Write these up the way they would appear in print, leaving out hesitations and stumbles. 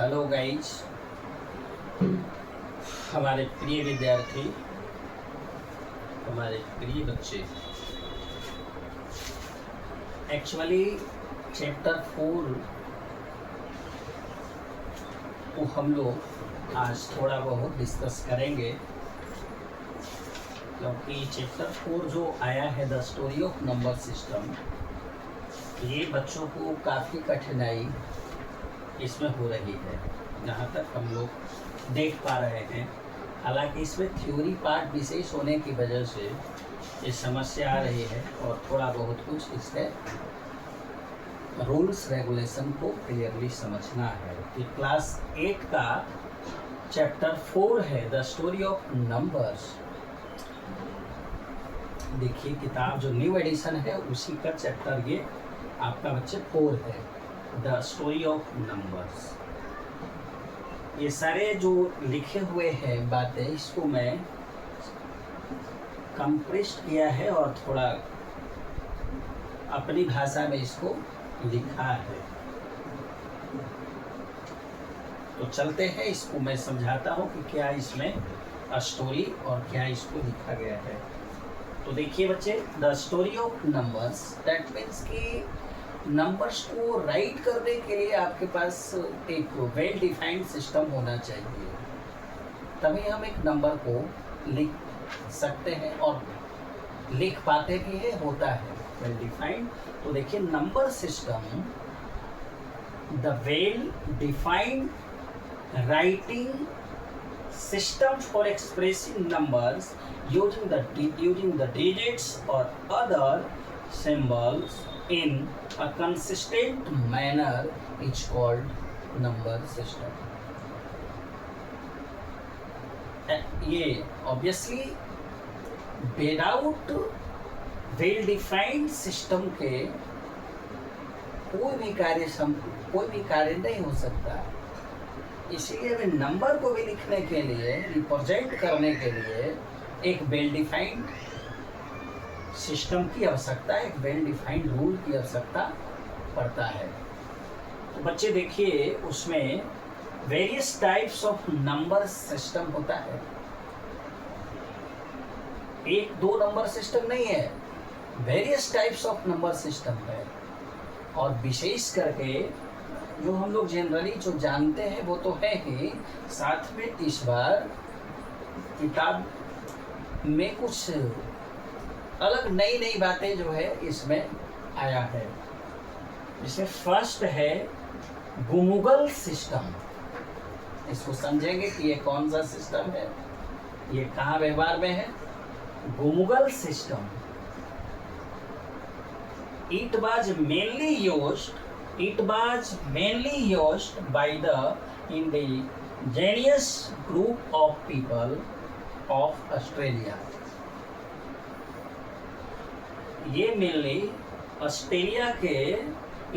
Hello guys, हमारे प्रिय विद्यार्थी, हमारे प्रिय बच्चे। एक्चुअली चैप्टर 4 को हम लोग आज थोड़ा बहुत डिस्कस करेंगे, क्योंकि चैप्टर 4 जो आया है the story of number system, ये बच्चों को काफ़ी कठिनाई इसमें हो रही है, जहाँ तक हम लोग देख पा रहे हैं। हालांकि इसमें थ्योरी पार्ट विशेष होने की वजह से ये समस्या आ रही है और थोड़ा बहुत कुछ इसके रूल्स रेगुलेशन को क्लियरली समझना है। कि क्लास 8 का चैप्टर 4 है द स्टोरी ऑफ नंबर्स। देखिए, किताब जो न्यू एडिशन है उसी का चैप्टर ये आपका बच्चे 4 है, द स्टोरी ऑफ नंबर्स। ये सारे जो लिखे हुए हैं बातें, इसको मैं कंप्रेस्ड किया है और थोड़ा अपनी भाषा में इसको लिखा है। तो चलते हैं, इसको मैं समझाता हूँ कि क्या इसमें स्टोरी और क्या इसको लिखा गया है। तो देखिए बच्चे, the story of numbers, that means कि नंबर्स को राइट करने के लिए आपके पास एक वेल डिफाइंड सिस्टम होना चाहिए, तभी हम एक नंबर को लिख सकते हैं और लिख पाते भी है, होता है वेल डिफाइंड। तो देखिए, number system, the well defined writing system for expressing numbers using the digits or other symbols in a consistent manner is called number system. ये obviously without well defined system के कोई भी कार्य नहीं हो सकता। इसीलिए हमें नंबर को भी लिखने के लिए, रिप्रेजेंट करने के लिए एक वेल डिफाइंड सिस्टम की आवश्यकता है, एक वेल डिफाइंड रूल की आवश्यकता पड़ता है। तो बच्चे देखिए, उसमें various types of number system होता है। एक दो नंबर सिस्टम नहीं है, various types of number system है। और विशेष करके जो हम लोग जनरली जो जानते हैं वो तो है ही, साथ में इस बार किताब में कुछ अलग नई नई बातें जो है इसमें आया है। इसमें फर्स्ट है गुमुगल सिस्टम। इसको समझेंगे कि ये कौन सा सिस्टम है, ये कहाँ व्यवहार में है। गुमुगल system, It was mainly used by the indigenous group of people of Australia. ये मेनली ऑस्ट्रेलिया के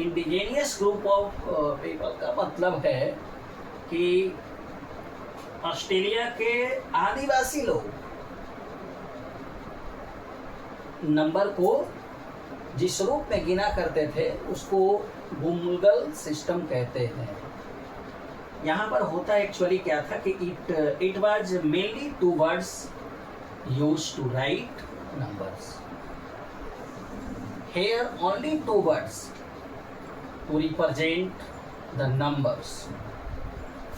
इंडिजेनियस ग्रुप ऑफ पीपल का मतलब है कि ऑस्ट्रेलिया के आदिवासी लोग नंबर को जिस रूप में गिना करते थे उसको गुमुगल सिस्टम कहते हैं। यहाँ पर होता एक्चुअली क्या था कि it was mainly 2 words used to write numbers. Here only 2 words to represent the numbers.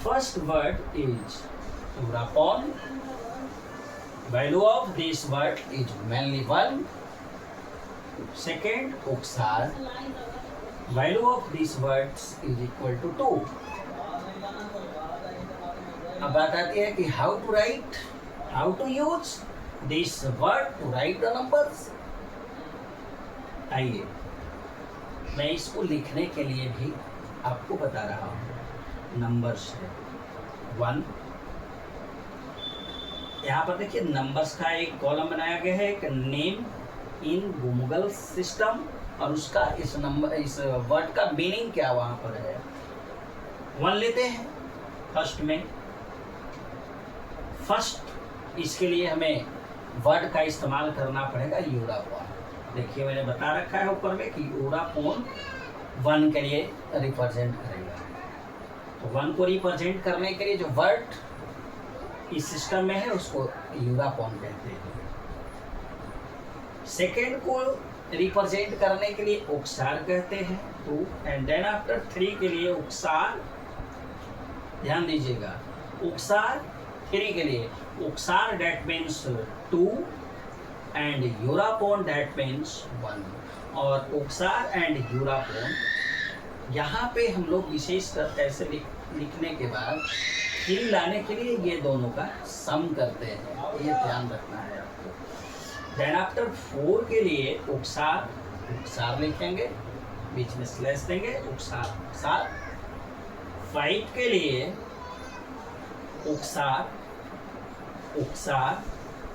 First word is urapon. Value of this word is mainly 1. Second, uksar. Value of these words is equal to 2. अब बात आती है कि how to write, how to use this word to write the numbers. आइए, मैं इसको लिखने के लिए भी आपको बता रहा हूँ। नंबर्स है 1। यहाँ पर देखिए, नंबर्स का एक कॉलम बनाया गया है, एक नेम इन गुमुगल सिस्टम, और उसका इस वर्ड का मीनिंग क्या वहाँ पर है। 1 लेते हैं फर्स्ट में। फर्स्ट इसके लिए हमें वर्ड का इस्तेमाल करना पड़ेगा यूरापोन। देखिए, मैंने बता रखा है ऊपर में कि यूरापोन 1 के लिए रिप्रेजेंट करेगा। तो 1 को रिप्रेजेंट करने के लिए जो वर्ड इस सिस्टम में है उसको यूरापॉन कहते हैं। सेकेंड को रिप्रेजेंट करने के लिए उक्सार कहते हैं 2, एंड देन आफ्टर 3 के लिए उक्सार, ध्यान दीजिएगा, उक्सार 3 के लिए उक्सार दैट मीन्स 2 एंड यूरापॉन दैट मीन्स 1। और उक्सार एंड यूरापॉन यहाँ पे हम लोग विशेषकर ऐसे लिखने के बाद थ्री लाने के लिए ये दोनों का सम करते हैं, ये ध्यान रखना है आपको। देन आफ्टर 4 के लिए उक्सार, उक्सार लिखेंगे, बीच में स्लैश देंगे, उक्सार उक्सार। 5 के लिए उक्सार उक्सार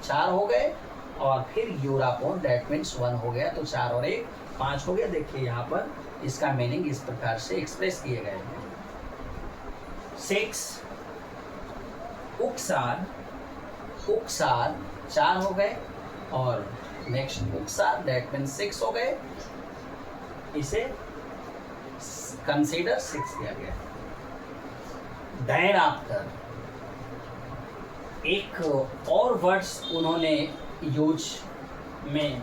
4 हो गए, और फिर यूरापॉन दैट मीन्स 1 हो गया, तो 4 और 1 5 हो गया। देखिए यहाँ पर इसका मीनिंग इस प्रकार से एक्सप्रेस किए गए हैं। 6 उक्सार उक्सार 4 हो गए, और नेक्स्ट उक्सार दैट मीन्स 6 हो गए, इसे कंसीडर 6 किया गया। देन आफ्टर एक और वर्ड्स उन्होंने यूज में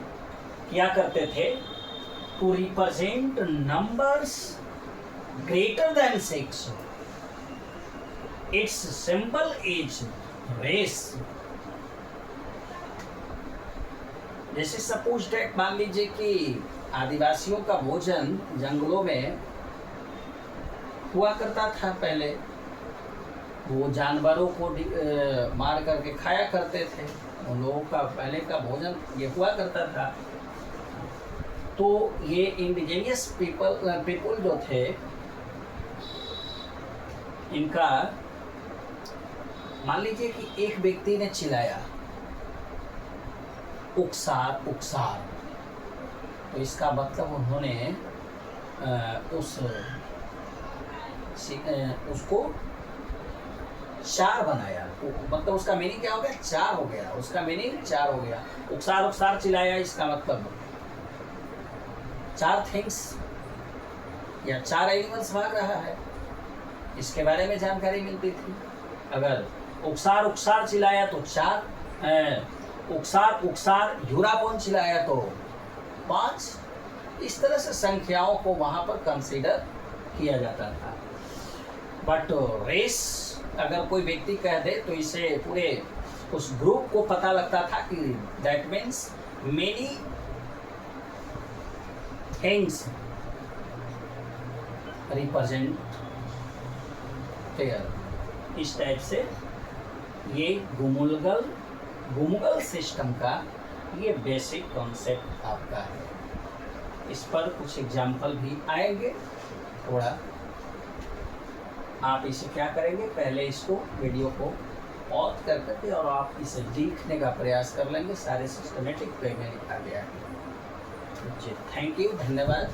किया करते थे to represent numbers greater than 6, its symbol is race. जैसे सपोज डेट मान लीजिए कि आदिवासियों का भोजन जंगलों में हुआ करता था पहले, वो जानवरों को मार करके खाया करते थे, उन लोगों का पहले का भोजन ये हुआ करता था। तो ये इंडिजिनियस पीपल जो थे, इनका मान लीजिए कि एक व्यक्ति ने चिल्लाया उक्सार उक्सार, तो इसका मतलब उन्होंने उसको 4 बनाया, मतलब उसका मीनिंग क्या हो गया, 4 हो गया, उसका मीनिंग 4 हो गया। उक्सार उक्सार चिल्लाया, इसका मतलब 4 थिंग्स या 4 एनिमल्स भाग रहा है, इसके बारे में जानकारी मिलती थी। अगर उक्सार उक्सार चिल्लाया तो 4, उक्सार उक्सार यूरापॉन चिल्लाया तो 5, इस तरह से संख्याओं को वहाँ पर कंसीडर किया जाता था। बट रेस अगर कोई व्यक्ति कह दे तो इसे पूरे उस ग्रुप को पता लगता था कि that means many things represent clear. इस टाइप से ये गुमुगल सिस्टम का ये बेसिक कॉन्सेप्ट आपका है। इस पर कुछ एग्जाम्पल भी आएंगे। थोड़ा आप इसे क्या करेंगे, पहले इसको वीडियो को पॉज कर करके और आप इसे लिखने का प्रयास कर लेंगे। सारे सिस्टमेटिक वे में लिखा गया है। थैंक यू, धन्यवाद।